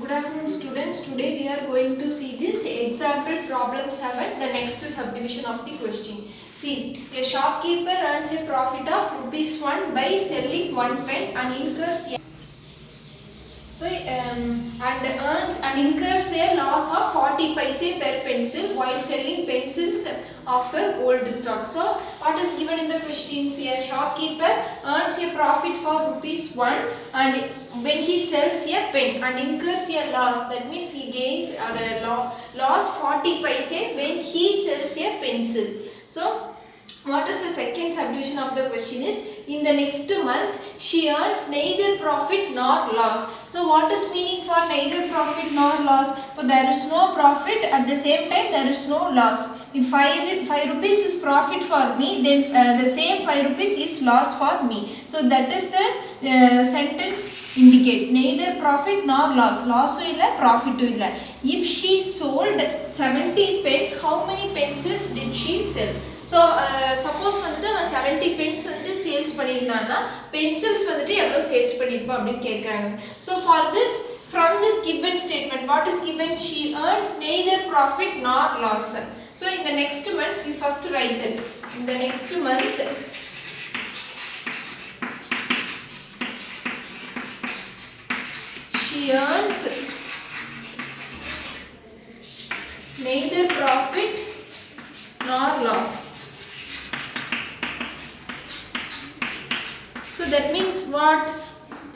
Good afternoon students. Today we are going to see this example problem 7, the next subdivision of the question. See, a shopkeeper earns a profit of ₹1 by selling one pen and incurs and incurs a loss of 40 paise per pencil while selling pencils of her old stock. So, what is given in the question? See, a shopkeeper earns a profit for ₹1 and when he sells a pen and incurs a loss, that means he gains loss 40 paise when he sells a pencil. So, what is the second subdivision of the question is, in the next month she earns neither profit nor loss. So what is meaning for neither profit nor loss? So there is no profit, at the same time there is no loss. If 5 rupees is profit for me, then the same 5 rupees is loss for me. So that is the sentence indicates neither profit nor loss. Loss illa, profit illa. If she sold 70 pens, how many pencils did she sell? So suppose வந்துட்டு 70 pens வந்துட்டு sales பண்ணிருந்தானா pencils வந்துட்டு எவ்வளவு sales பண்ணிருப்பா அப்படி கேக்குறாங்க. So for this, from this given statement, what is given? She earns neither profit nor loss. So in the next month you first write that. In the next month she earns neither profit nor loss. So that means what?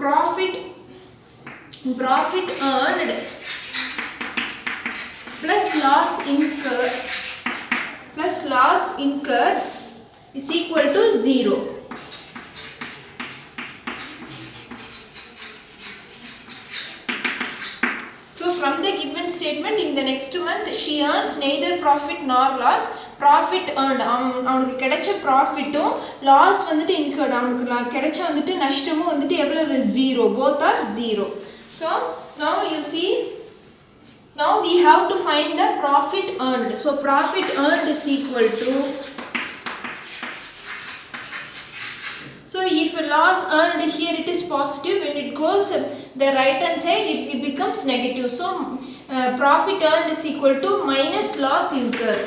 Profit earned plus loss incurred is equal to 0. So from the given statement, in the next month she earns neither profit nor loss. Profit earned, அவனுக்கு கிடைச்ச ப்ராஃபிட்டும் loss வந்துட்டு incurred, அவனுக்கு கிடைச்ச வந்துட்டு நஷ்டமும் வந்துட்டு எவ்வளவு? 0. both are 0. So now you see, now we have to find the profit earned. So profit earned is equal to, so if loss earned here it is positive, when it goes the right hand side it becomes negative. So profit earned is equal to minus loss incurred.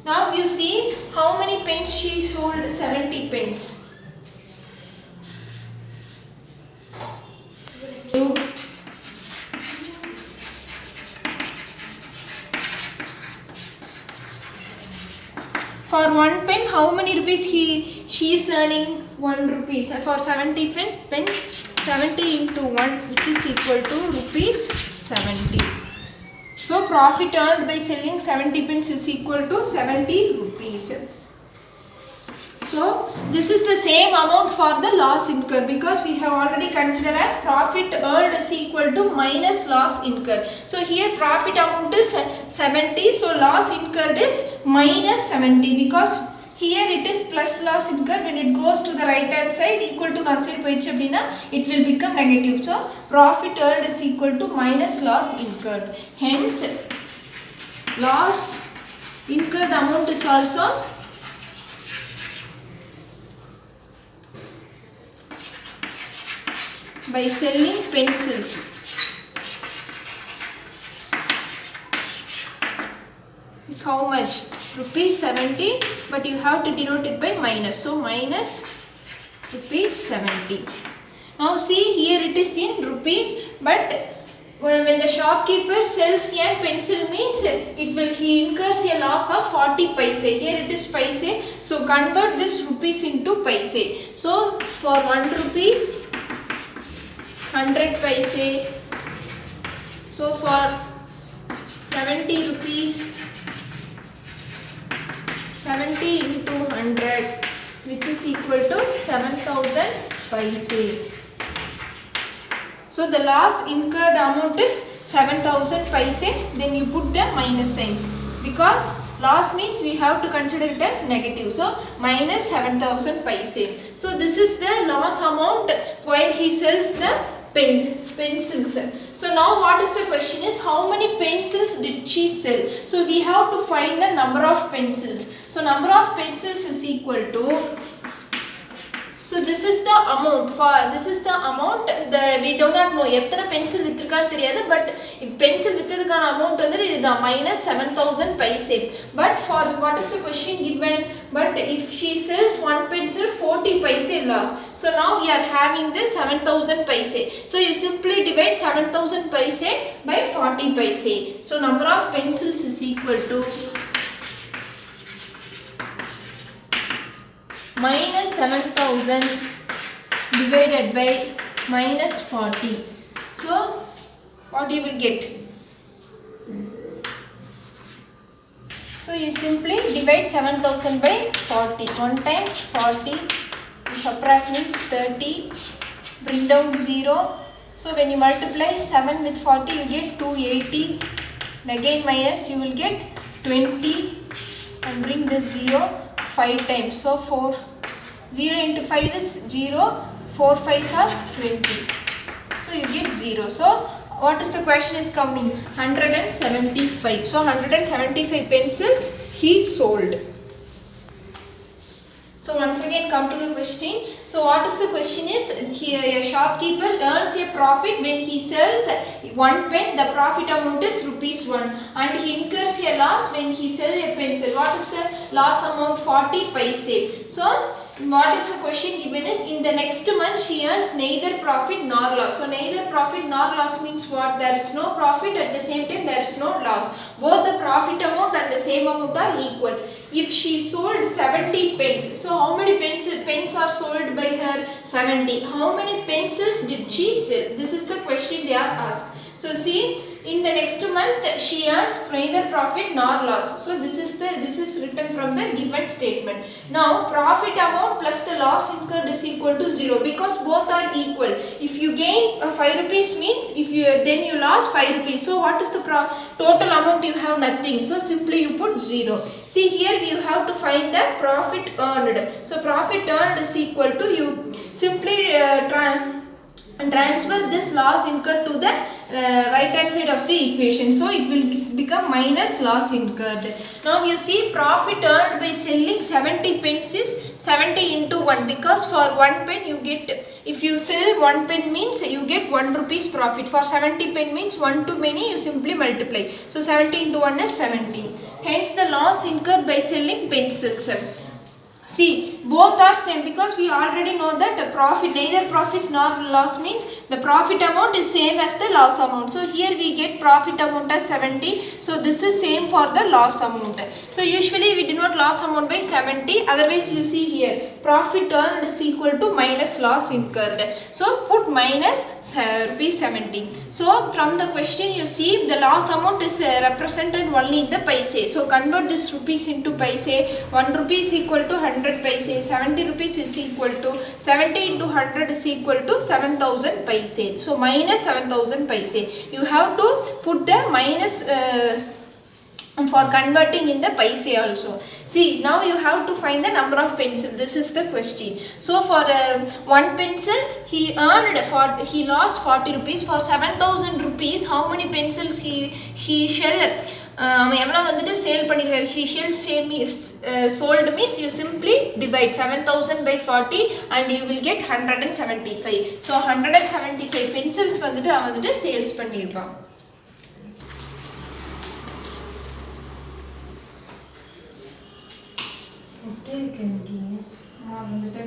Now you see how many pens she sold? 70 pens. For one pen, how many rupees she is earning? 1 rupees. For 70 pens, 70 into 1, which is equal to ₹70. So profit earned by selling 70 pens is equal to 70 rupees. So this is the same amount for the loss incurred, because we have already considered as profit earned is equal to minus loss incurred. So here profit amount is 70, so loss incurred is minus 70, because here it is plus loss incurred. When it goes to the right hand side equal to consider போயிடுச்சு அப்படினா it will become negative. So profit earned is equal to minus loss incurred. Hence loss incurred amount is also by selling pencils is how much? ₹70, but you have to denote it by minus. So minus ₹70. Now see, here it is in rupees, but when the shopkeeper sells a pencil means he incurs a loss of 40 paise. Here it is paise, so convert this rupees into paise. So for 1 rupee 100 paise. So for 70 rupees, 70 into 100, which is equal to 7000 paise. So the loss incurred amount is 7000 paise. Then you put the minus sign, because loss means we have to consider it as negative. So minus 7000 paise. So this is the loss amount while he sells the pencils. So now what is the question is, how many pencils did she sell? So we have to find the number of pencils. So number of pencils is equal to So this is the amount we do not know எத்தனை pencil வித்திருக்கான்னு தெரியாது but pencil வித்ததுக்கான amount வந்து இதுதான் minus 7000 paise. But for what is the question given? But if she sells one pencil 40 paise loss. So now we are having this 7000 paise. So you simply divide 7000 paise by 40 paise. So number of pencils is equal to minus 7000 divided by minus 40. So what you will get? So you simply divide 7000 by 40. 1 times 40, subtract means 30, bring down 0. So when you multiply 7 with 40 you get 280, and again minus you will get 20 and bring this 0 5 times. So 0 into 5 is 0, 4 5s are 20. So you get 0. So what is the question is coming? 175. So 175 pencils he sold. So once again come to the question. So what is the question is, here a shopkeeper earns a profit when he sells one pen, the profit amount is rupees 1, and he incurs a loss when he sells a pencil. What is the loss amount? 40 paise. So what is the question given is, in the next month she earns neither profit nor loss. So neither profit nor loss means what? There is no profit, at the same time there is no loss. Both the profit amount and the same amount are equal. If she sold 70 pens, so how many pens are sold by her? 70. How many pencils did she sell? This is the question they are asked. So see, in the next month she earns neither profit nor loss. So this is written from the given statement. Now profit amount plus the loss incurred is equal to 0 because both are equal. If you gain 5 rupees means then you lost 5 rupees. So what is the total amount? You have nothing. So simply you put 0. See here you have to find the profit earned. So profit earned is equal to, you simply transfer this loss incurred to the right hand side of the equation. So it will become minus loss incurred. Now you see profit earned by selling 70 pens is 70 into 1 because for 1 pen you get, if you sell 1 pen means you get 1 rupees profit. For 70 pen means 1 to many, you simply multiply. So 70 into 1 is 70. Hence the loss incurred by selling pencils. See, both are same because we already know that profit, neither profit nor loss means the profit amount is same as the loss amount. So here we get profit amount as 70. So this is same for the loss amount. So usually we denote loss amount by 70. Otherwise you see here profit earned is equal to minus loss incurred. So put minus rupees 70. So from the question you see the loss amount is represented only in the paise. So convert this rupees into paise. 1 rupee is equal to 100 paise. 70 rupees is equal to 70 into 100 is equal to 7000 paise. So minus 7000 paise. You have to put the minus for converting in the paise also. See, now you have to find the number of pencils. This is the question. So for one pencil he lost 40 rupees. For 7000 rupees how many pencils he shall எவ்வளோ வந்துட்டு sale பண்ணிருக்காரு? he shall sold means you simply divide 7000 by 40 and you will get 175. So 175 pencils வந்துட்டு sales பண்ணிருப்பான். வந்துட்டு